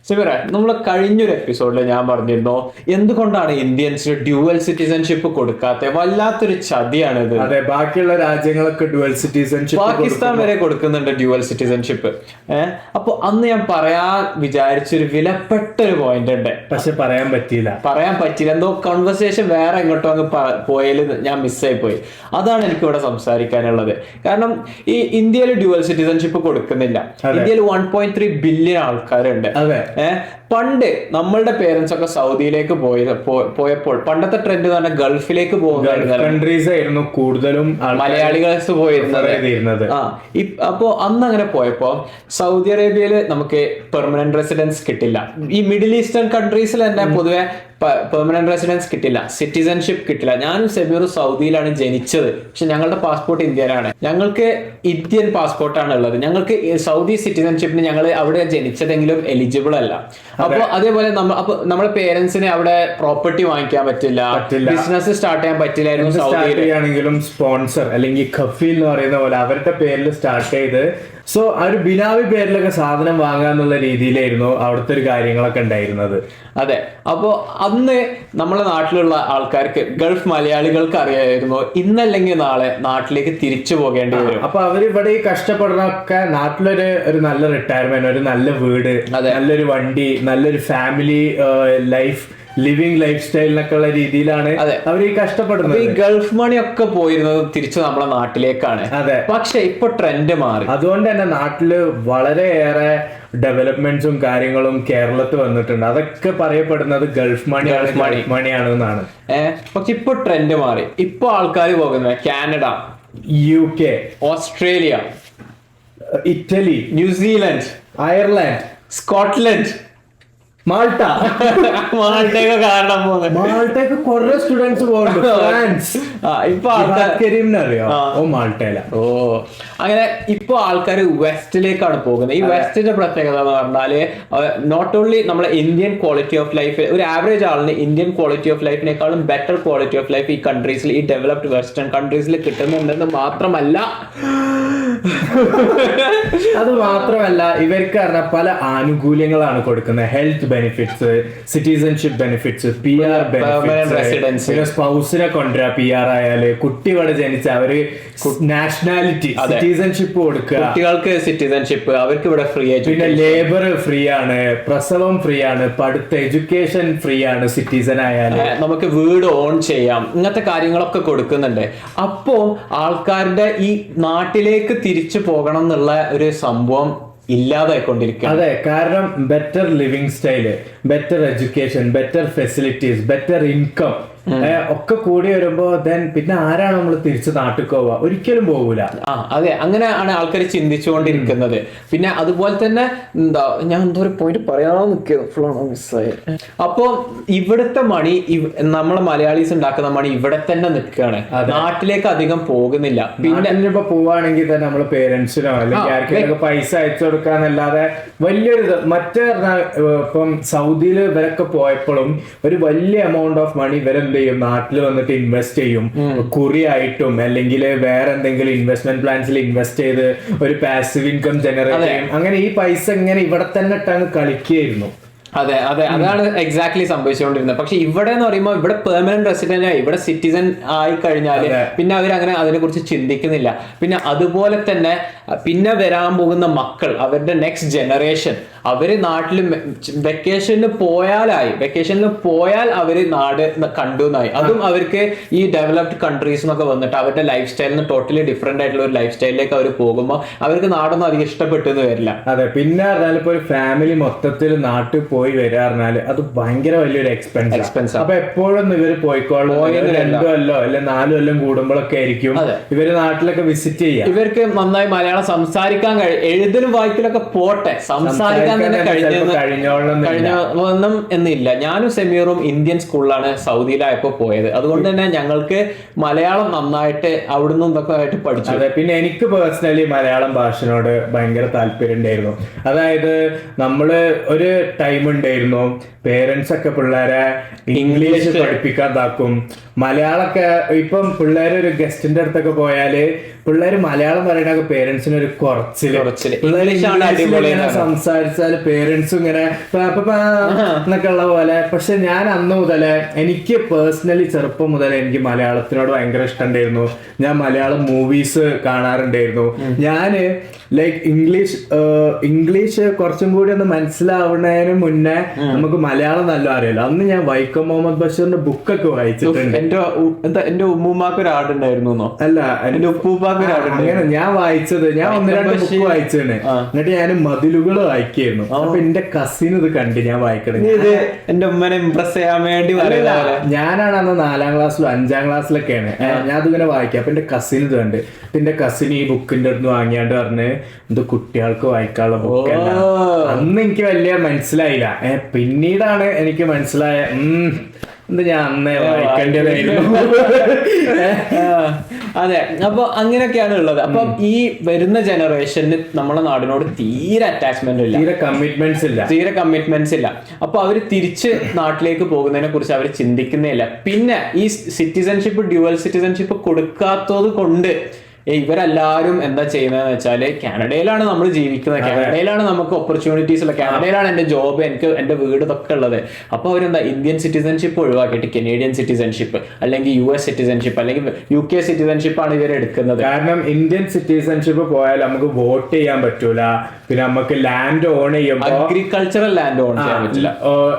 സിമിറ, നമ്മൾ കഴിഞ്ഞൊരു എപ്പിസോഡിൽ ഞാൻ പറഞ്ഞിരുന്നു എന്തുകൊണ്ടാണ് ഇന്ത്യൻസിന് ഡ്യുവൽ സിറ്റിസൺഷിപ്പ് കൊടുക്കാത്ത, വല്ലാത്തൊരു ചതിയാണിത്. അതെ, ബാക്കിയുള്ള രാജ്യങ്ങളൊക്കെ ഡ്യുവൽ സിറ്റിസൺഷിപ്പ്, പാകിസ്ഥാൻ വരെ കൊടുക്കുന്നുണ്ട് ഡ്യുവൽ സിറ്റിസൺഷിപ്പ്. അപ്പൊ അന്ന് ഞാൻ പറയാൻ വിചാരിച്ചൊരു വിലപ്പെട്ട ഒരു പോയിന്റ് ഉണ്ട്, പക്ഷെ പറയാൻ പറ്റിയില്ല. എന്തോ കോൺവെർസേഷൻ വേറെ എങ്ങോട്ടോ അങ്ങ് പോയാൽ ഞാൻ മിസ്സായി പോയി. അതാണ് എനിക്ക് ഇവിടെ സംസാരിക്കാനുള്ളത്. കാരണം ഈ ഇന്ത്യയിൽ ഡ്യുവൽ സിറ്റിസൺഷിപ്പ് കൊടുക്കുന്നില്ല. ഇന്ത്യയിൽ 1.3 ബില്യൺ ആൾക്കാരുണ്ട്. പണ്ട് നമ്മളുടെ പേരൻസ് ഒക്കെ സൗദിയിലേക്ക് പോയപ്പോൾ പണ്ടത്തെ ട്രെൻഡ് തന്നെ ഗൾഫിലേക്ക് പോകുന്ന കൺട്രീസ് ആയിരുന്നു കൂടുതലും മലയാളികൾ പോയിരുന്നത്. അപ്പോ അന്ന് അങ്ങനെ പോയപ്പോ സൗദി അറേബ്യയില് നമുക്ക് പെർമനന്റ് റെസിഡൻസ് കിട്ടില്ല. ഈ മിഡിൽ ഈസ്റ്റേൺ കൺട്രീസിൽ തന്നെ പൊതുവെ പെർമനന്റ് റെസിഡൻസ് കിട്ടില്ല, സിറ്റിസൺഷിപ്പ് കിട്ടില്ല. ഞാനും സെമീറും സൗദിയിലാണ് ജനിച്ചത്, പക്ഷെ ഞങ്ങളുടെ പാസ്പോർട്ട് ഇന്ത്യയിലാണ്. ഞങ്ങൾക്ക് ഇന്ത്യൻ പാസ്പോർട്ടാണ് ഉള്ളത്. ഞങ്ങൾക്ക് സൗദി സിറ്റിസൺഷിപ്പിന് ഞങ്ങൾ അവിടെ ജനിച്ചതെങ്കിലും എലിജിബിൾ അല്ല. അപ്പൊ അതേപോലെ നമ്മളെ പേരൻസിന് അവിടെ പ്രോപ്പർട്ടി വാങ്ങിക്കാൻ പറ്റില്ല, ബിസിനസ് സ്റ്റാർട്ട് ചെയ്യാൻ പറ്റില്ലായിരുന്നു. സൗദിയിലാണെങ്കിലും സ്പോൺസർ അല്ലെങ്കിൽ ഖഫീൽ എന്ന് പറയുന്ന പോലെ അവരുടെ പേരിൽ സ്റ്റാർട്ട് ചെയ്ത് സോ ആ ഒരു ബിനാമി പേരിലൊക്കെ സാധനം വാങ്ങാന്നുള്ള രീതിയിലായിരുന്നു അവിടുത്തെ ഒരു കാര്യങ്ങളൊക്കെ ഉണ്ടായിരുന്നത്. അതെ, അപ്പോ അന്ന് നമ്മളെ നാട്ടിലുള്ള ആൾക്കാർക്ക്, ഗൾഫ് മലയാളികൾക്ക് അറിയായിരുന്നു ഇന്നല്ലെങ്കിൽ നാളെ നാട്ടിലേക്ക് തിരിച്ചു പോകേണ്ടി വരും. അപ്പൊ അവരിവിടെ ഈ കഷ്ടപ്പെടുന്നൊക്കെ നാട്ടിലൊരു നല്ല റിട്ടയർമെന്റ്, ഒരു നല്ല വീട്, നല്ലൊരു വണ്ടി, നല്ലൊരു ഫാമിലി ലൈഫ്, ലിവിങ് ലൈഫ് സ്റ്റൈലിനൊക്കെ ഉള്ള രീതിയിലാണ് അവർ ഈ കഷ്ടപ്പെടുന്നത്. ഈ ഗൾഫ് മണി ഒക്കെ പോയിരുന്നത് തിരിച്ചു നമ്മളെ നാട്ടിലേക്കാണ്. അതെ, പക്ഷെ ഇപ്പൊ ട്രെൻഡ് മാറി. അതുകൊണ്ട് തന്നെ നാട്ടില് വളരെയേറെ ഡെവലപ്മെന്റ്സും കാര്യങ്ങളും കേരളത്തിൽ വന്നിട്ടുണ്ട്. അതൊക്കെ പറയപ്പെടുന്നത് ഗൾഫ് മണിയാണെന്നാണ്. പക്ഷെ ഇപ്പൊ ട്രെൻഡ് മാറി. ഇപ്പൊ ആൾക്കാർ പോകുന്നത് Canada, UK, Australia, Italy, New Zealand, Ireland, Scotland, മാൾട്ടയൊക്കെ കാരണം മാൾട്ടയൊക്കെ കുറെ സ്റ്റുഡൻസ് പോകുന്നുണ്ട്. ഫ്രാൻസ്, ഇപ്പൊ മാൾട്ടയില. അങ്ങനെ ഇപ്പൊ ആൾക്കാർ വെസ്റ്റിലേക്കാണ് പോകുന്നത്. ഈ വെസ്റ്റിന്റെ പ്രത്യേകത എന്ന് പറഞ്ഞാല് നോട്ട് ഓൺലി നമ്മളെ ഇന്ത്യൻ ക്വാളിറ്റി ഓഫ് ലൈഫ്, ഒരു ആവറേജ് ആളിന് ഇന്ത്യൻ ക്വാളിറ്റി ഓഫ് ലൈഫിനേക്കാളും ബെറ്റർ ക്വാളിറ്റി ഓഫ് ലൈഫ് ഈ കൺട്രീസിൽ, ഈ ഡെവലപ്ഡ് വെസ്റ്റേൺ കൺട്രീസിൽ കിട്ടുന്നുണ്ടെന്ന് മാത്രമല്ല ഇവർക്ക് പല ആനുകൂല്യങ്ങളാണ് കൊടുക്കുന്നത്. Health benefits, citizenship benefits, PR benefits, പിന്നെ സ്പൗസിനെ കൊണ്ടുവരാ, PR ആയാല്, കുട്ടി ഇവിടെ ജനിച്ച അവര് നാഷണാലിറ്റി, സിറ്റിസൺഷിപ്പ് കൊടുക്കുക, കുട്ടികൾക്ക് സിറ്റിസൺഷിപ്പ്, അവർക്ക് ഇവിടെ ഫ്രീ ആയിട്ട്, പിന്നെ ലേബർ ഫ്രീ ആണ്, പ്രസവം ഫ്രീ ആണ്, പഠിത്ത എഡ്യൂക്കേഷൻ ഫ്രീ ആണ്, സിറ്റിസൺ ആയാല് നമുക്ക് വീട് ഓൺ ചെയ്യാം, ഇങ്ങനത്തെ കാര്യങ്ങളൊക്കെ കൊടുക്കുന്നുണ്ട്. അപ്പോ ആൾക്കാരുടെ ഈ നാട്ടിലേക്ക് തിരിച്ചു പോകണം എന്നുള്ള ഒരു സംഭവം ഇല്ലാതായിക്കൊണ്ടിരിക്കുക. അതെ, കാരണം better living style, better education, better facilities, better income ഒക്കെ കൂടി വരുമ്പോ പിന്നെ ആരാണ് നമ്മൾ തിരിച്ച് നാട്ടിൽ പോവുക? ഒരിക്കലും പോകൂല. അതെ, അങ്ങനെയാണ് ആൾക്കാർ ചിന്തിച്ചുകൊണ്ടിരിക്കുന്നത്. പിന്നെ അതുപോലെ തന്നെ ഞാൻ എന്തോ ഒരു പോയിന്റ് പറയാൻ മിസ്സായി. അപ്പൊ ഇവിടുത്തെ മണി, നമ്മളെ മലയാളീസ് ഉണ്ടാക്കുന്ന മണി ഇവിടെ തന്നെ നിൽക്കുകയാണ്, നാട്ടിലേക്ക് അധികം പോകുന്നില്ല. പിന്നെ ഇപ്പൊ പോവാണെങ്കിൽ തന്നെ നമ്മളെ പേരൻസിനോ അല്ലെങ്കിൽ ആർക്കെങ്കിലും പൈസ അയച്ചു കൊടുക്കാന്നല്ലാതെ വലിയൊരു ഇപ്പം സൗദിയിൽ ഇവരൊക്കെ പോയപ്പോഴും ഒരു വലിയ എമൗണ്ട് ഓഫ് മണി ഇവരെന്ത് ചെയ്യും, നാട്ടിൽ വന്നിട്ട് ഇൻവെസ്റ്റ് ചെയ്യും, കുറിയായിട്ടും അല്ലെങ്കിൽ വേറെ എന്തെങ്കിലും ഇൻവെസ്റ്റ്മെന്റ് പ്ലാൻസിൽ ഇൻവെസ്റ്റ് ചെയ്ത് ഒരു പാസീവ് ഇൻകം ജനറേറ്റ് ചെയ്യും. അങ്ങനെ ഈ പൈസ ഇങ്ങനെ ഇവിടെ തന്നെ ഇട്ടാണ് കളിക്കുകയായിരുന്നു. അതെ, അതാണ് എക്സാക്ട്ലി സംഭവിച്ചുകൊണ്ടിരുന്നത്. പക്ഷെ ഇവിടെ എന്ന് പറയുമ്പോൾ ഇവിടെ പെർമനന്റ് റെസിഡന്റ് ആയി, ഇവിടെ സിറ്റിസൺ ആയി കഴിഞ്ഞാല് പിന്നെ അവരങ്ങനെ അതിനെ കുറിച്ച് ചിന്തിക്കുന്നില്ല. പിന്നെ അതുപോലെ തന്നെ പിന്നെ വരാൻ പോകുന്ന മക്കൾ, അവരുടെ നെക്സ്റ്റ് ജനറേഷൻ, അവര് നാട്ടിൽ വെക്കേഷനിൽ പോയാൽ അവര് നാട് കണ്ടുന്നായി. അതും അവർക്ക് ഈ ഡെവലപ്ഡ് കൺട്രീസ് എന്നൊക്കെ വന്നിട്ട് അവരുടെ ലൈഫ് സ്റ്റൈലിന് ടോട്ടലി ഡിഫറെന്റ് ആയിട്ടുള്ള ഒരു ലൈഫ് സ്റ്റൈലിലേക്ക് അവർ പോകുമ്പോൾ അവർക്ക് നാടൊന്നും അധികം ഇഷ്ടപ്പെട്ടെന്ന് വരില്ല. അതെ, പിന്നെ ഇപ്പൊ ഒരു ഫാമിലി മൊത്തത്തിൽ നാട്ടിൽ പോയി വരിക പറഞ്ഞാല് അത് ഭയങ്കര വലിയൊരു എക്സ്പെൻസ്. അപ്പൊ എപ്പോഴും ഇവര് പോയിക്കോളും 2 കൊല്ലോ അല്ലെ 4 കൊല്ലം കൂടുമ്പോഴൊക്കെ ആയിരിക്കും ഇവര് നാട്ടിലൊക്കെ വിസിറ്റ് ചെയ്യുക. ഇവർക്ക് നന്നായി മലയാളം സംസാരിക്കാൻ എഴുതലും വായിക്കലൊക്കെ പോട്ടെ, സംസാരിക്കാൻ തന്നെ കഴിഞ്ഞോളണം എന്നില്ല. ഞാനും സെമീറും ഇന്ത്യൻ സ്കൂളിലാണ് സൗദിയിലായപ്പോ പോയത്. അതുകൊണ്ട് തന്നെ ഞങ്ങൾക്ക് മലയാളം നന്നായിട്ട് അവിടുന്ന് ഇതൊക്കെ ആയിട്ട് പഠിച്ചു. അതെ, പിന്നെ എനിക്ക് പേഴ്സണലി മലയാളം ഭാഷയോട് ഭയങ്കര താല്പര്യം ഉണ്ടായിരുന്നു. അതായത് നമ്മള് ഒരു ടൈം ഉണ്ടായിരുന്നു. പേരൻസ് ഒക്കെ പിള്ളേരെ ഇംഗ്ലീഷ് പഠിപ്പിക്കാൻ താക്കും. മലയാളമൊക്കെ ഇപ്പം പിള്ളേര് ഒരു ഗസ്റ്റിന്റെ അടുത്തൊക്കെ പോയാല് പിള്ളേര് മലയാളം പറയണൊക്കെ പേരൻസിന് ഒരു കുറച്ചില്. പിള്ളേര് സംസാരിച്ചാല് പേരൻസും ഇങ്ങനെ എന്നൊക്കെ ഉള്ള പോലെ. പക്ഷെ ഞാൻ അന്ന് മുതലേ എനിക്ക് പേഴ്സണലി ചെറുപ്പം മുതലേ എനിക്ക് മലയാളത്തിനോട് ഭയങ്കര ഇഷ്ടമുണ്ടായിരുന്നു. ഞാൻ മലയാളം മൂവീസ് കാണാറുണ്ടായിരുന്നു. ഞാന് ലൈക്ക് ഇംഗ്ലീഷ് കുറച്ചും കൂടി ഒന്ന് മനസ്സിലാവുന്നതിന് മുന്നേ നമുക്ക് മലയാളം നല്ല അറിയാലോ. അന്ന് ഞാൻ വൈക്കം മുഹമ്മദ് ബഷീറിന്റെ ബുക്കൊക്കെ വായിച്ചിട്ടുണ്ട്. എന്റെ ഉമ്മുമാക്ക് ഒരു ആടുണ്ടായിരുന്നു. അല്ല, എന്റെ ഉപ്പൂപ്പാക്ക് ഒരു ആടുണ്ട്. അങ്ങനെ ഞാൻ വായിച്ചത്, ഞാൻ 1-2 ബുക്ക് വായിച്ചതാണ്. എന്നിട്ട് ഞാൻ മതിലുകൾ വായിക്കായിരുന്നു. അപ്പൊ എന്റെ കസിൻ ഇത് കണ്ട് ഞാൻ വായിക്കണം. എന്റെ ഉമ്മനെ ഇംപ്രസ് ചെയ്യാൻ വേണ്ടി ഞാനാണ് അന്ന് 4ാം ക്ലാസ്സിലും 5ാം ക്ലാസ്സിലൊക്കെയാണ് ഞാൻ അതിങ്ങനെ വായിക്കാം. അപ്പൊ എന്റെ കസിൻ ഇത് കണ്ട്. എന്റെ കസിൻ ഈ ബുക്കിന്റെ അടുത്ത് വാങ്ങിയാണ്ട് പറഞ്ഞ് ഇത് കുട്ടികൾക്ക് വായിക്കാനുള്ള ബുക്കല്ല. അന്ന് എനിക്ക് വലിയ മനസ്സിലായില്ല. പിന്നീടാണ് എനിക്ക് മനസ്സിലായ ഇത് ഞാൻ അന്നേ വായിക്കേണ്ടതായിരുന്നു. അതെ, അപ്പൊ അങ്ങനെയൊക്കെയാണ് ഉള്ളത്. അപ്പൊ ഈ വരുന്ന ജനറേഷന് നമ്മുടെ നാടിനോട് തീരെ അറ്റാച്ച്മെന്റ് ഇല്ല, തീരെ കമ്മിറ്റ്മെന്റ്സ് ഇല്ല. അപ്പൊ അവര് തിരിച്ച് നാട്ടിലേക്ക് പോകുന്നതിനെ കുറിച്ച് അവർ ചിന്തിക്കുന്നേ ഇല്ല. പിന്നെ ഈ സിറ്റിസൺഷിപ്പ്, ഡ്യുവൽ സിറ്റിസൺഷിപ്പ് കൊടുക്കാത്തത് കൊണ്ട് ഇവരെല്ലാരും എന്താ ചെയ്യുന്നതെന്ന് വെച്ചാല് കാനഡയിലാണ് നമ്മൾ ജീവിക്കുന്നത്, കാനഡയിലാണ് നമുക്ക് ഓപ്പർച്യൂണിറ്റീസ് ഉള്ളത്, കാനഡയിലാണ് എന്റെ ജോബ്, എനിക്ക് എന്റെ വീട് ഇതൊക്കെ ഉള്ളത്. അപ്പൊ അവരെന്താ ഇന്ത്യൻ സിറ്റിസൺഷിപ്പ് ഒഴിവാക്കിയിട്ട് കനേഡിയൻ സിറ്റിസൺഷിപ്പ് അല്ലെങ്കിൽ US സിറ്റിസൺഷിപ്പ് അല്ലെങ്കിൽ UK സിറ്റിസൺഷിപ്പ് ആണ് ഇവർ എടുക്കുന്നത്. കാരണം ഇന്ത്യൻ സിറ്റിസൺഷിപ്പ് പോയാൽ നമുക്ക് വോട്ട് ചെയ്യാൻ പറ്റൂല, പിന്നെ നമുക്ക് ലാൻഡ് ഓൺ ചെയ്യുമ്പോൾ അഗ്രികൾച്ചറൽ ലാൻഡ് ഓൺ ചെയ്യാൻ പറ്റില്ല.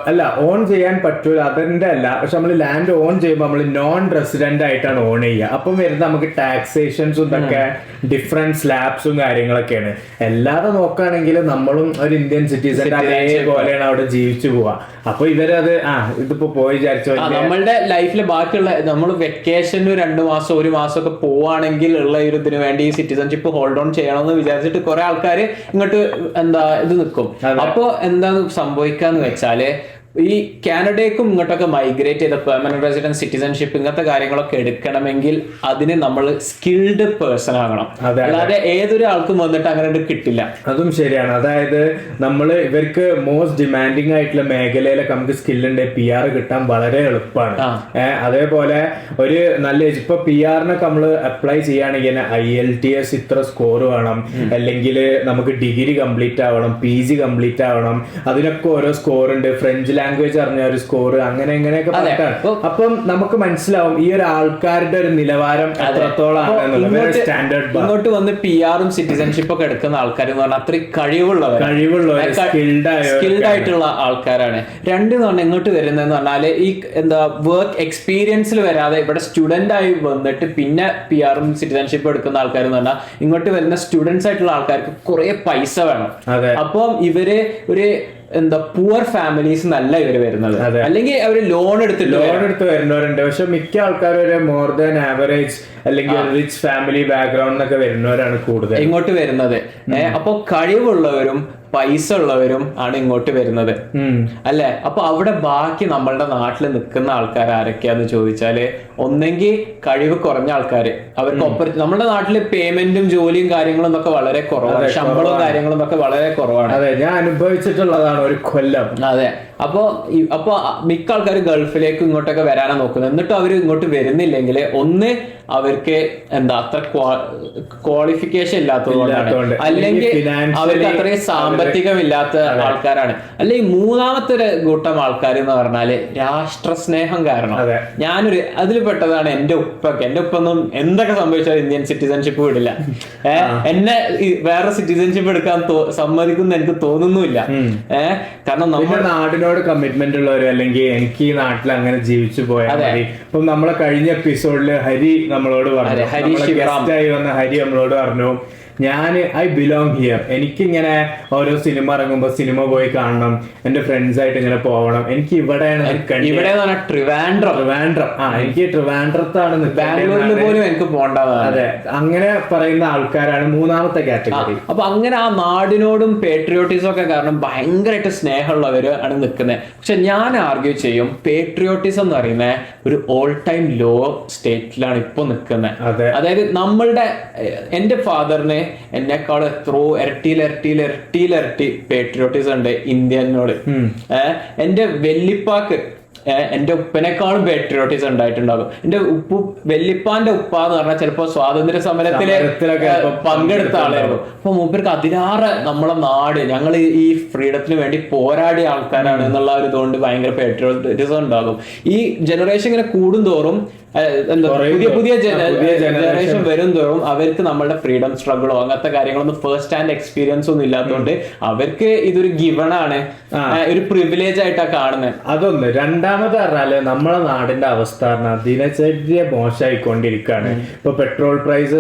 അല്ല, ഓൺ ചെയ്യാൻ പറ്റൂല അതിന്റെ അല്ല. പക്ഷെ നമ്മൾ ലാൻഡ് ഓൺ ചെയ്യുമ്പോൾ നമ്മൾ നോൺ റെസിഡന്റ് ആയിട്ടാണ് ഓൺ ചെയ്യുക. അപ്പം വരുന്ന നമുക്ക് ടാക്സേഷൻസും ഡിഫറെന്റ് സ്ലാബ്സും കാര്യങ്ങളൊക്കെയാണ്. എല്ലാവരും നോക്കുകയാണെങ്കിൽ നമ്മളും ഒരു ഇന്ത്യൻ സിറ്റിസൺ അതേപോലെയാണ് അവിടെ ജീവിച്ചു പോവാ. അപ്പൊ ഇവരത് ഇതിപ്പോ പോയി വിചാരിച്ചു നമ്മളുടെ ലൈഫിൽ ബാക്കിയുള്ള നമ്മൾ വെക്കേഷന് 2 മാസം 1 മാസം ഒക്കെ പോവാണെങ്കിൽ ഉള്ള ഒരു ഇതിനു വേണ്ടി ഈ സിറ്റിസൺഷിപ്പ് ഹോൾഡ് ഓൺ ചെയ്യണമെന്ന് വിചാരിച്ചിട്ട് കുറെ ആൾക്കാർ ഇങ്ങോട്ട് ഇത് നിൽക്കും. അപ്പൊ എന്താണ് സംഭവിക്കാന്ന് വെച്ചാല് ഈ കാനഡയ്ക്കും ഇങ്ങോട്ടൊക്കെ മൈഗ്രേറ്റ് ചെയ്ത പെർമനന്റ് റെസിഡന്റ് സിറ്റിസൺഷിപ്പ് ഇങ്ങനത്തെ കാര്യങ്ങളൊക്കെ എടുക്കണമെങ്കിൽ അതിന് നമ്മൾ സ്കിൽഡ് പേഴ്സൺ ആകണം. അല്ലാതെ ഏതൊരു ആൾക്കും വന്നിട്ട് അങ്ങനെ കിട്ടില്ല. അതും ശരിയാണ്. അതായത് നമ്മൾ ഇവർക്ക് മോസ്റ്റ് ഡിമാൻഡിങ് ആയിട്ടുള്ള മേഖലയിലൊക്കെ നമുക്ക് സ്കില്ലുണ്ട്, PR കിട്ടാൻ വളരെ എളുപ്പമാണ്. അതേപോലെ ഒരു നല്ല ഇപ്പൊ PR-നൊക്കെ നമ്മൾ അപ്ലൈ ചെയ്യുകയാണെങ്കിൽ IELTS ഇത്ര സ്കോർ വേണം, അല്ലെങ്കിൽ നമുക്ക് ഡിഗ്രി കംപ്ലീറ്റ് ആവണം, PG കംപ്ലീറ്റ് ആവണം, അതിനൊക്കെ ഓരോ സ്കോർ ഉണ്ട്. ഫ്രഞ്ച് ലാംഗ്വേജ് അറിഞ്ഞ ഒരു സ്കോർ, അങ്ങനെ എങ്ങനെയൊക്കെ പറഞ്ഞാണ്. അപ്പം നമുക്ക് മനസ്സിലാവും ഈ ഒരു ആൾക്കാരുടെ ഒരു നിലവാരം എത്രത്തോളം. ഇങ്ങോട്ട് വന്ന് PR-ഉം സിറ്റിസൺഷിപ്പ് ഒക്കെ എടുക്കുന്ന ആൾക്കാർ എന്ന് പറഞ്ഞാൽ അത്രയും കഴിവുള്ളവർ സ്കിൽഡ് ആയിട്ടുള്ള ആൾക്കാരാണ്. രണ്ടെന്ന് പറഞ്ഞാൽ ഇങ്ങോട്ട് വരുന്നതെന്ന് പറഞ്ഞാല് ഈ വർക്ക് എക്സ്പീരിയൻസിൽ വരാതെ ഇവിടെ സ്റ്റുഡന്റ് ആയി വന്നിട്ട് പിന്നെ PR-ഉം സിറ്റിസൺഷിപ്പ് എടുക്കുന്ന ആൾക്കാർ എന്ന് പറഞ്ഞാൽ ഇങ്ങോട്ട് വരുന്ന സ്റ്റുഡൻസ് ആയിട്ടുള്ള ആൾക്കാർക്ക് കുറെ പൈസ വേണം. അപ്പം ഇവര് ഒരു പുവർ ഫാമിലീസ് നല്ല ഇവര് വരുന്നത്, അല്ലെങ്കിൽ അവര് ലോൺ എടുത്ത് വരുന്നവരുണ്ട്. പക്ഷെ മിക്ക ആൾക്കാരും മോർ ദാൻ ആവറേജ് അല്ലെങ്കിൽ റിച്ച് ഫാമിലി ബാക്ക്ഗ്രൗണ്ട് എന്നൊക്കെ വരുന്നവരാണ് കൂടുതൽ ഇങ്ങോട്ട് വരുന്നത്. അപ്പൊ കഴിവുള്ളവരും പൈസ ഉള്ളവരും ആണ് ഇങ്ങോട്ട് വരുന്നത് അല്ലെ. അപ്പൊ അവിടെ ബാക്കി നമ്മളുടെ നാട്ടിൽ നിൽക്കുന്ന ആൾക്കാർ ആരൊക്കെയാന്ന് ചോദിച്ചാല് ഒന്നെങ്കിൽ കഴിവ് കുറഞ്ഞ ആൾക്കാര്, അവർക്ക് നമ്മുടെ നാട്ടില് പേയ്മെന്റും ജോലിയും കാര്യങ്ങളും ഒക്കെ വളരെ കുറവാണ്, ശമ്പളവും കാര്യങ്ങളും ഒക്കെ വളരെ കുറവാണ്. അതെ, ഞാൻ അനുഭവിച്ചിട്ടുള്ളതാണ് ഒരു കൊല്ലം. അതെ, അപ്പൊ മിക്ക ആൾക്കാർ ഗൾഫിലേക്ക് ഇങ്ങോട്ടൊക്കെ വരാനാണ് നോക്കുന്നത്. എന്നിട്ടും അവർ ഇങ്ങോട്ട് വരുന്നില്ലെങ്കിൽ ഒന്ന് അവർക്ക് അത്ര ക്വാളിഫിക്കേഷൻ ഇല്ലാത്തതുകൊണ്ടാണ്, അല്ലെങ്കിൽ അവർക്ക് അത്രയും സാമ്പത്തികമില്ലാത്ത ആൾക്കാരാണ്, അല്ലെങ്കിൽ മൂന്നാമത്തെ ഒരു കൂട്ടം ആൾക്കാർ എന്ന് പറഞ്ഞാല് രാഷ്ട്രസ്നേഹം കാരണം. ഞാനൊരു അതിൽ പെട്ടതാണ് എന്റെ ഉപ്പൊക്കെ. എന്റെ ഉപ്പൊന്നും എന്തൊക്കെ സംഭവിച്ചാലും ഇന്ത്യൻ സിറ്റിസൺഷിപ്പ് വിടില്ല. എന്നെ വേറെ സിറ്റിസൺഷിപ്പ് എടുക്കാൻ സമ്മതിക്കുന്ന എനിക്ക് തോന്നുന്നില്ല. കാരണം നമ്മുടെ നാടിനോട് കമ്മിറ്റ്മെന്റ് ഉള്ളവര്, അല്ലെങ്കിൽ എനിക്ക് ഈ നാട്ടിൽ അങ്ങനെ ജീവിച്ചു പോയാൽ മതി. ഇപ്പം നമ്മളെ കഴിഞ്ഞ എപ്പിസോഡില് ഹരി നമ്മളോട് പറഞ്ഞു, ഗസ്റ്റായി വന്ന ഹരി നമ്മളോട് പറഞ്ഞു ഐ ബിലോങ് ഹിയർ. എനിക്കിങ്ങനെ ഓരോ സിനിമ ഇറങ്ങുമ്പോ സിനിമ പോയി കാണണം, എന്റെ ഫ്രണ്ട്സ് ആയിട്ട് ഇങ്ങനെ പോകണം, എനിക്ക് ഇവിടെയാണ് എനിക്ക് ട്രിവാൻഡ്രത്താണ്, ബാംഗ്ലൂരിൽ പോലും എനിക്ക് പോകേണ്ടതാണ്. അതെ, അങ്ങനെ പറയുന്ന ആൾക്കാരാണ് മൂന്നാമത്തെ കാറ്റഗറി. അപ്പൊ അങ്ങനെ ആ നാടിനോടും പേട്രിയോട്ടിസം ഒക്കെ കാരണം ഭയങ്കരമായിട്ട് സ്നേഹമുള്ളവര് ആണ് നിൽക്കുന്നത്. പക്ഷെ ഞാൻ ആർഗ്യൂ ചെയ്യും, പേട്രിയോട്ടിസം എന്ന് പറയുന്ന ഒരു ഓൾ ടൈം ലോ സ്റ്റേറ്റിലാണ് ഇപ്പൊ നിൽക്കുന്നത്. അതായത് എന്റെ ഫാദറിന് എന്നെക്കാളും എത്രയോ ഇരട്ടിയിലിരട്ടി പേട്രിയോട്ടിസം ഉണ്ട് ഇന്ത്യനോട്. എന്റെ വെല്ലിപ്പാക്ക് എന്റെ ഉപ്പനേക്കാളും പേട്രിയോട്ടിസം ഉണ്ടായിട്ടുണ്ടാകും. എന്റെ വെല്ലിപ്പാന്റെ ഉപ്പ എന്ന് പറഞ്ഞാൽ ചിലപ്പോ സ്വാതന്ത്ര്യ സമരത്തിലൊക്കെ പങ്കെടുത്ത ആളായിരുന്നു. അപ്പൊ മൂപ്പർക്ക് അതിനാറെ നമ്മളെ നാട്, ഞങ്ങൾ ഈ ഫ്രീഡത്തിന് വേണ്ടി പോരാടിയ ആൾക്കാരാണ് എന്നുള്ള ഒരു ഇതുകൊണ്ട് ഭയങ്കര പേട്രിയോട്ടിസം ഉണ്ടാകും. ഈ ജനറേഷൻ ഇങ്ങനെ കൂടുന്തോറും എന്താ പുതിയ ജനറേഷൻ വരും തോറും അവർക്ക് നമ്മളുടെ ഫ്രീഡം സ്ട്രഗിളോ അങ്ങനത്തെ കാര്യങ്ങളൊന്നും ഫസ്റ്റ് ഹാൻഡ് എക്സ്പീരിയൻസ് ഒന്നും ഇല്ലാത്തതുകൊണ്ട് അവർക്ക് ഇതൊരു ഗിവണാണ്, ഒരു പ്രിവിലേജ് ആയിട്ടാണ് കാണുന്നത്. അതൊന്ന്. രണ്ടാമത് പറഞ്ഞാല് നമ്മളെ നാടിന്റെ അവസ്ഥ പറഞ്ഞാൽ ദിനചര്യ മോശമായിക്കൊണ്ടിരിക്കുകയാണ്. ഇപ്പൊ പെട്രോൾ പ്രൈസ്,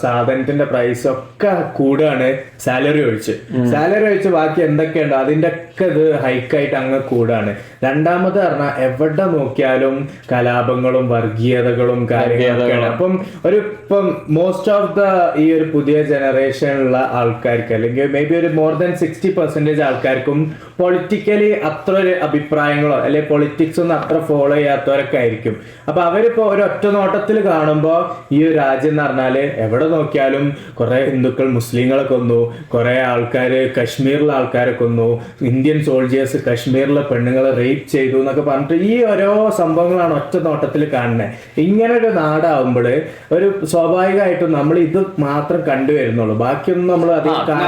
സാധനത്തിന്റെ പ്രൈസ് ഒക്കെ കൂടുകയാണ്. സാലറി ഒഴിച്ച് ബാക്കി എന്തൊക്കെയുണ്ടോ അതിന്റെ ഒക്കെ ഇത് ഹൈക്കായിട്ട് അങ്ങ് കൂടുകയാണ്. രണ്ടാമത് പറഞ്ഞാൽ എവിടെ നോക്കിയാലും കലാപങ്ങളും വർഗീയതകളും കാര്യങ്ങളൊക്കെയാണ്. അപ്പം ഇപ്പം മോസ്റ്റ് ഓഫ് ദ ഈ ഒരു പുതിയ ജനറേഷനുള്ള ആൾക്കാർക്ക്, അല്ലെങ്കിൽ മേ ബി ഒരു മോർ ദാൻ 60% ആൾക്കാർക്കും പൊളിറ്റിക്കലി അത്ര ഒരു അഭിപ്രായങ്ങളോ അല്ലെങ്കിൽ പൊളിറ്റിക്സ് ഒന്നും അത്ര ഫോളോ ചെയ്യാത്തവരൊക്കെ ആയിരിക്കും. അപ്പൊ അവരിപ്പോ ഒരു ഒറ്റ നോട്ടത്തിൽ കാണുമ്പോ ഈ ഒരു രാജ്യം എന്ന് പറഞ്ഞാല് എവിടെ നോക്കിയാലും കുറെ ഹിന്ദുക്കൾ മുസ്ലിങ്ങളെ കൊന്നു, കുറെ ആൾക്കാര് കശ്മീരിലെ ആൾക്കാരെ കൊന്നു, ഇന്ത്യൻ സോൾജേഴ്സ് കശ്മീരിലെ പെണ്ണുങ്ങളെ റേപ്പ് ചെയ്തു എന്നൊക്കെ പറഞ്ഞിട്ട് ഈ ഓരോ സംഭവങ്ങളാണ് ഒറ്റ നോട്ടത്തിൽ കാണുന്നത്. ഇങ്ങനെ ഒരു നാടാവുമ്പോൾ ഒരു സ്വാഭാവികമായിട്ടും നമ്മൾ ഇത് മാത്രം കണ്ടുവരുന്നുള്ളൂ, ബാക്കിയൊന്നും നമ്മൾ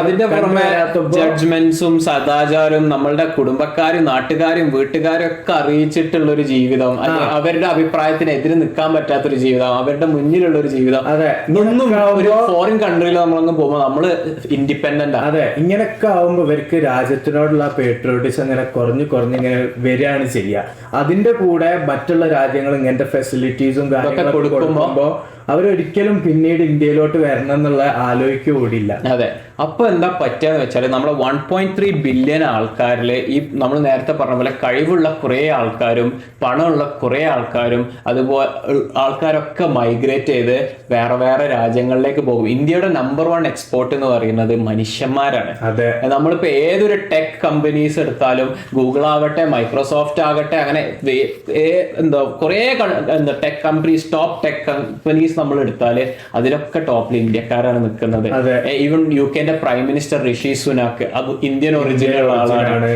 അതിന്റെ പുറമെ ജഡ്ജ്മെന്റ്സും സദാചാരവും നമ്മളുടെ കുടുംബക്കാരും നാട്ടുകാരും വീട്ടുകാരും ഒക്കെ അറിയിച്ചിട്ടുള്ള ഒരു ജീവിതം, അവരുടെ അഭിപ്രായത്തിനെതിരെ നിൽക്കാൻ പറ്റാത്തൊരു ജീവിതം, അവരുടെ മുന്നിലുള്ള ഒരു ജീവിതം. അതെ, ഇതൊന്നും ഒരു ഫോറിൻ കൺട്രിയിൽ നമ്മളങ്ങ് പോകുമ്പോൾ നമ്മള് ഇൻഡിപെൻഡന്റ്. അതെ, ഇങ്ങനെയൊക്കെ ആവുമ്പോ ഇവർക്ക് രാജ്യത്തിനോടുള്ള പേട്രിയോട്ടിസം ഇങ്ങനെ കുറഞ്ഞിങ്ങനെ വരികയാണ് ചെയ്യുക. അതിന്റെ കൂടെ മറ്റുള്ള രാജ്യങ്ങൾ ഇങ്ങനത്തെ ഫെസിലിറ്റീസും കാര്യങ്ങളൊക്കെ കൊടുക്കുമ്പോ അവരൊരിക്കലും പിന്നീട് ഇന്ത്യയിലോട്ട് വരണം എന്നുള്ള ആലോചിക്കൂടില്ല. അതെ. അപ്പൊ എന്താ പറ്റുകയെന്ന് വെച്ചാൽ നമ്മളെ 1.3 ബില്യൺ ആൾക്കാരില് ഈ നമ്മൾ നേരത്തെ പറഞ്ഞ പോലെ കഴിവുള്ള കുറെ ആൾക്കാരും പണമുള്ള കുറെ ആൾക്കാരും അതുപോലെ ആൾക്കാരൊക്കെ മൈഗ്രേറ്റ് ചെയ്ത് വേറെ രാജ്യങ്ങളിലേക്ക് പോകും. ഇന്ത്യയുടെ നമ്പർ 1 എക്സ്പോർട്ട് എന്ന് പറയുന്നത് മനുഷ്യന്മാരാണ്. അതെ. നമ്മളിപ്പോ ഏതൊരു ടെക് കമ്പനീസ് എടുത്താലും, ഗൂഗിൾ ആവട്ടെ മൈക്രോസോഫ്റ്റ് ആകട്ടെ, അങ്ങനെ എന്താ കുറെ tech companies, top tech companies നമ്മൾ എടുത്താല് അതിലൊക്കെ ടോപ്പിൽ ഇന്ത്യക്കാരാണ് നിൽക്കുന്നത്. ഈവൻ UK പ്രൈം മിനിസ്റ്റർ ഋഷി സുനാക്ക് അത് ഇന്ത്യൻ ഒറിജിനുള്ള ആളാണ്.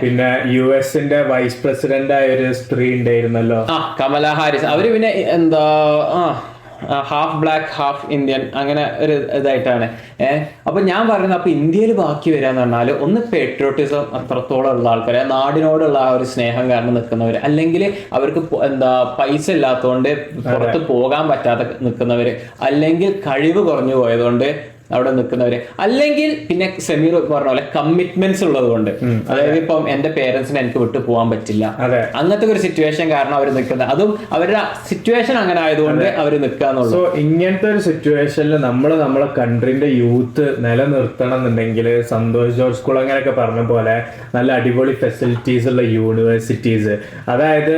പിന്നെ US വൈസ് പ്രസിഡന്റ് ആയ ഒരു സ്ത്രീ ഉണ്ടായിരുന്നല്ലോ, കമല ഹാരിസ്. അവര് പിന്നെ എന്താ ഹാഫ് ബ്ലാക്ക് ഹാഫ് ഇന്ത്യൻ അങ്ങനെ ഒരു ഇതായിട്ടാണ്. അപ്പൊ ഞാൻ പറയുന്നത്, അപ്പൊ ഇന്ത്യയിൽ ബാക്കി വരാന്ന് പറഞ്ഞാല് ഒന്ന് പേട്രിയോട്ടിസം അത്രത്തോളം ഉള്ള ആൾക്കാര്, നാടിനോടുള്ള ആ ഒരു സ്നേഹം കാരണം നിൽക്കുന്നവര്, അല്ലെങ്കിൽ അവർക്ക് എന്താ പൈസ ഇല്ലാത്തതുകൊണ്ട് പുറത്ത് പോകാൻ പറ്റാതെ നിൽക്കുന്നവര്, അല്ലെങ്കിൽ കഴിവ് കുറഞ്ഞു പോയതുകൊണ്ട് അവിടെ നിൽക്കുന്നവര്, അല്ലെങ്കിൽ പിന്നെ സെമീർ പറഞ്ഞ പോലെ കമ്മിറ്റ്മെന്റ്സ് ഉള്ളത് കൊണ്ട്, അതായത് ഇപ്പം എന്റെ പേരൻസിനെ എനിക്ക് വിട്ടു പോകാൻ പറ്റില്ല, അങ്ങനത്തെ ഒരു സിറ്റുവേഷൻ കാരണം അവർ നിൽക്കുന്നത്, അതും അവരുടെ സിറ്റുവേഷൻ അങ്ങനെ ആയതുകൊണ്ട് അവർ നിൽക്കാന്നുള്ളൂ. സോ ഇങ്ങനത്തെ ഒരു സിറ്റുവേഷനിൽ നമ്മളെ കൺട്രീന്റെ യൂത്ത് നിലനിർത്തണം എന്നുണ്ടെങ്കിൽ സന്തോഷ് ജോർജ് സ്കൂൾ അങ്ങനെയൊക്കെ പറഞ്ഞ പോലെ നല്ല അടിപൊളി ഫെസിലിറ്റീസ് ഉള്ള യൂണിവേഴ്സിറ്റീസ്, അതായത്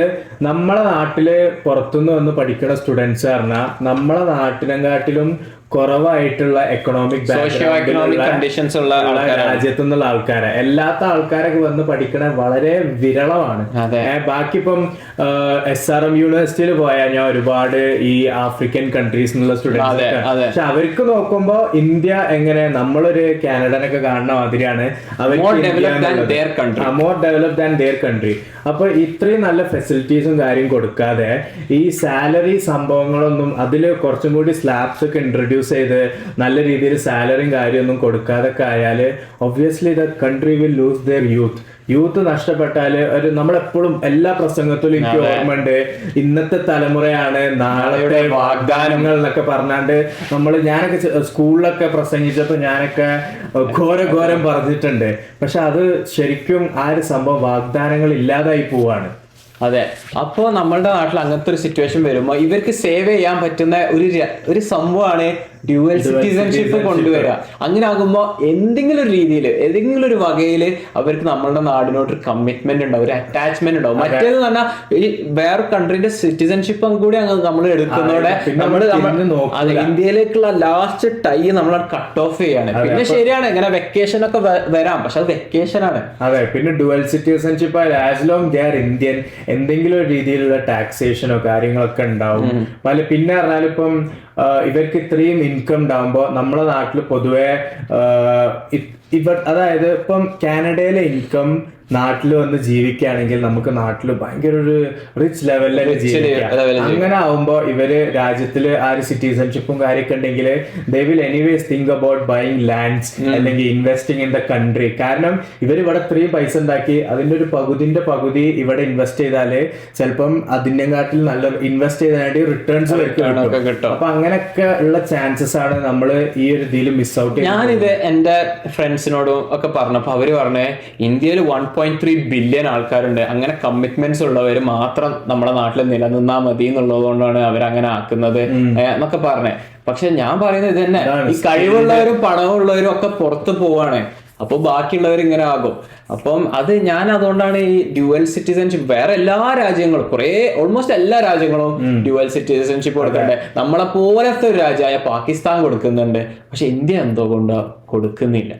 നമ്മളെ നാട്ടില് പുറത്തുനിന്ന് വന്ന് പഠിക്കുന്ന സ്റ്റുഡൻസ് പറഞ്ഞാൽ നമ്മളെ നാട്ടിനെക്കാട്ടിലും കുറവായിട്ടുള്ള എക്കണോമിക് കണ്ടീഷൻസ് ഉള്ള രാജ്യത്തു നിന്നുള്ള ആൾക്കാരെ, അല്ലാത്ത ആൾക്കാരൊക്കെ വന്ന് പഠിക്കണ വളരെ വിരളമാണ്. ബാക്കി ഇപ്പം SRM യൂണിവേഴ്സിറ്റിയിൽ പോയാൽ ഞാൻ ഒരുപാട് ഈ ആഫ്രിക്കൻ കൺട്രീസ് എന്നുള്ള സ്റ്റുഡൻസ്, പക്ഷെ അവർക്ക് നോക്കുമ്പോ ഇന്ത്യ എങ്ങനെ നമ്മളൊരു കാനഡനൊക്കെ കാണുന്ന മാതിരിയാണ് അവർക്ക് more developed than there country. അപ്പൊ ഇത്രയും നല്ല ഫെസിലിറ്റീസും കാര്യം കൊടുക്കാതെ ഈ സാലറി സംഭവങ്ങളൊന്നും അതിൽ കുറച്ചും കൂടി സ്ലാബ്സ് ഒക്കെ ഇൻട്രൊഡ്യൂസ് ചെയ്ത് നല്ല രീതിയിൽ സാലറിയും കാര്യമൊന്നും കൊടുക്കാതൊക്കെ ആയാല് obviously the country will lose their youth നഷ്ടപ്പെട്ടാല് നമ്മളെപ്പോഴും എല്ലാ പ്രസംഗത്തിലും എനിക്ക് ഓർമ്മയുണ്ട്, ഇന്നത്തെ തലമുറയാണ് നാളത്തെ വാഗ്ദാനങ്ങൾ എന്നൊക്കെ പറഞ്ഞാണ്ട് ഞാനൊക്കെ സ്കൂളിലൊക്കെ പ്രസംഗിച്ചപ്പോ ഞാനൊക്കെ ഘോരം പറഞ്ഞിട്ടുണ്ട്. പക്ഷെ അത് ശരിക്കും ആ ഒരു സംഭവം വാഗ്ദാനങ്ങൾ ഇല്ലാതായി പോവാണ്. അതെ. അപ്പോൾ നമ്മളുടെ നാട്ടിൽ അങ്ങനത്തെ ഒരു സിറ്റുവേഷൻ വരുമ്പോൾ ഇവർക്ക് സേവ് ചെയ്യാൻ പറ്റുന്ന ഒരു സംഭവമാണ് ഡ്യുവൽ സിറ്റിസൺഷിപ്പ് കൊണ്ടുവരിക. അങ്ങനെ ആകുമ്പോൾ എന്തെങ്കിലും ഒരു രീതിയിൽ ഏതെങ്കിലും ഒരു വകയിൽ അവർക്ക് നമ്മളുടെ നാടിനോട് ഒരു കമ്മിറ്റ്മെന്റ് ഉണ്ടാവും, ഒരു അറ്റാച്ച്മെന്റ് ഉണ്ടാവും. മറ്റേത് പറഞ്ഞാൽ ഈ വേറെ കൺട്രീന്റെ സിറ്റിസൺഷിപ്പും കൂടി നമ്മൾ എടുക്കുന്നതോടെ ഇന്ത്യയിലേക്കുള്ള ലാസ്റ്റ് ടൈ നമ്മൾ കട്ട് ഓഫ് ചെയ്യാണ്. പിന്നെ ശരിയാണ് ഇങ്ങനെ വെക്കേഷൻ ഒക്കെ വരാം, പക്ഷെ അത് വെക്കേഷൻ ആണ്. അതെ. പിന്നെ dual citizenship as long they are Indian എന്തെങ്കിലും ഒരു രീതിയിലുള്ള ടാക്സേഷനോ കാര്യങ്ങളൊക്കെ ഉണ്ടാവും. പിന്നെ പറഞ്ഞാൽ ഇപ്പം ഇവർക്ക് ഇത്രയും ഇൻകം ഉണ്ടാകുമ്പോൾ നമ്മളെ നാട്ടിൽ പൊതുവെ അതായത് ഇപ്പം കാനഡയിലെ ഇൻകം നാട്ടിൽ വന്ന് ജീവിക്കുകയാണെങ്കിൽ നമുക്ക് നാട്ടിൽ ഭയങ്കര ഒരു റിച്ച് ലെവലിൽ ജീവിക്കാം. അങ്ങനെ ആവുമ്പോ ഇവര് രാജ്യത്തില് ആ ഒരു സിറ്റിസൺഷിപ്പും കാര്യമൊക്കെ ഉണ്ടെങ്കിൽ they will anyways think about buying lands അല്ലെങ്കിൽ ഇൻവെസ്റ്റിംഗ് ഇൻ ദ കൺട്രി. കാരണം ഇവർ ഇവിടെ ഇത്രയും പൈസ ഉണ്ടാക്കി അതിന്റെ ഒരു പകുതി ഇവിടെ ഇൻവെസ്റ്റ് ചെയ്താല് ചിലപ്പം അതിന്റെ കാട്ടിൽ നല്ല ഇൻവെസ്റ്റ് ചെയ്താൽ റിട്ടേൺസ് കിട്ടും. അപ്പൊ അങ്ങനെയൊക്കെ ഉള്ള ചാൻസസ് ആണ് നമ്മൾ ഈ ഒരു ഇതിൽ മിസ് ഔട്ട് ചെയ്യുന്നത്. ഞാനിത് എന്റെ ഫ്രണ്ട്സിനോടും ഒക്കെ പറഞ്ഞപ്പോ അവര് പറഞ്ഞേ ഇന്ത്യയിൽ 1.3 ബില്യൺ ആൾക്കാരുണ്ട്, അങ്ങനെ കമ്മിറ്റ്മെന്റ്സ് ഉള്ളവർ മാത്രം നമ്മുടെ നാട്ടിൽ നിലനിന്നാ മതി എന്നുള്ളത് കൊണ്ടാണ് അവരങ്ങനെ ആക്കുന്നത് എന്നൊക്കെ പറഞ്ഞേ. പക്ഷെ ഞാൻ പറയുന്നത് ഇത് തന്നെ, ഈ കഴിവുള്ളവരും പണമുള്ളവരും ഒക്കെ പുറത്ത് പോവാണ്, അപ്പൊ ബാക്കിയുള്ളവർ ഇങ്ങനെ ആകും. അപ്പം ഞാൻ അതുകൊണ്ടാണ് ഈ ഡ്യുവൽ സിറ്റിസൺഷിപ്പ് വേറെ എല്ലാ രാജ്യങ്ങളും ഓൾമോസ്റ്റ് എല്ലാ രാജ്യങ്ങളും ഡ്യുവൽ സിറ്റിസൺഷിപ്പ് കൊടുക്കണ്ടേ. നമ്മളെ പോലത്തെ ഒരു രാജ്യമായ പാകിസ്ഥാൻ കൊടുക്കുന്നുണ്ട്, പക്ഷെ ഇന്ത്യ എന്തോ കൊണ്ട് കൊടുക്കുന്നില്ല.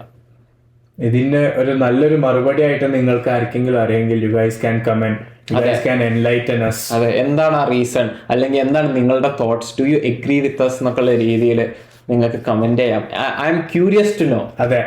ഇതിന് ഒരു നല്ലൊരു മറുപടി ആയിട്ട് നിങ്ങൾക്ക് ആർക്കെങ്കിലും അറിയെങ്കിൽ you guys can comment, you guys can enlighten us. അതെ, എന്താണ് ആ റീസൺ, അല്ലെങ്കിൽ എന്താണ് നിങ്ങളുടെ thoughts, do you agree with us എന്നൊക്കെയുള്ള രീതിയിൽ നിങ്ങൾക്ക് കമന്റ് ചെയ്യാം. I am curious to know. അതെ.